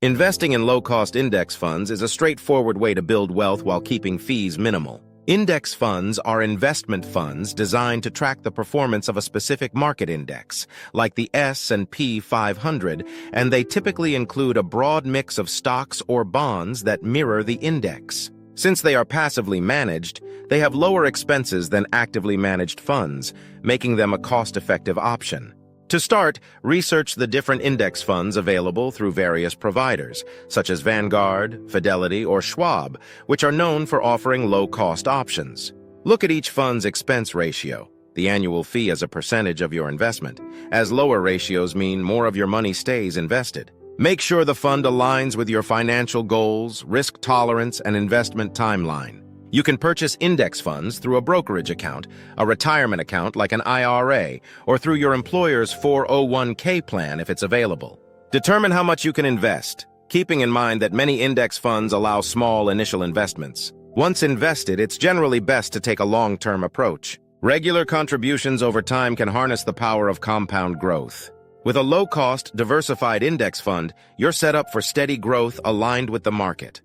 Investing in low-cost index funds is a straightforward way to build wealth while keeping fees minimal. Index funds are investment funds designed to track the performance of a specific market index, like the S&P 500, and they typically include a broad mix of stocks or bonds that mirror the index. Since they are passively managed, they have lower expenses than actively managed funds, making them a cost-effective option. To start, research the different index funds available through various providers, such as Vanguard, Fidelity, or Schwab, which are known for offering low-cost options. Look at each fund's expense ratio, the annual fee as a percentage of your investment, as lower ratios mean more of your money stays invested. Make sure the fund aligns with your financial goals, risk tolerance, and investment timeline. You can purchase index funds through a brokerage account, a retirement account like an IRA, or through your employer's 401k plan if it's available. Determine how much you can invest, keeping in mind that many index funds allow small initial investments. Once invested, it's generally best to take a long-term approach. Regular contributions over time can harness the power of compound growth. With a low-cost, diversified index fund, you're set up for steady growth aligned with the market.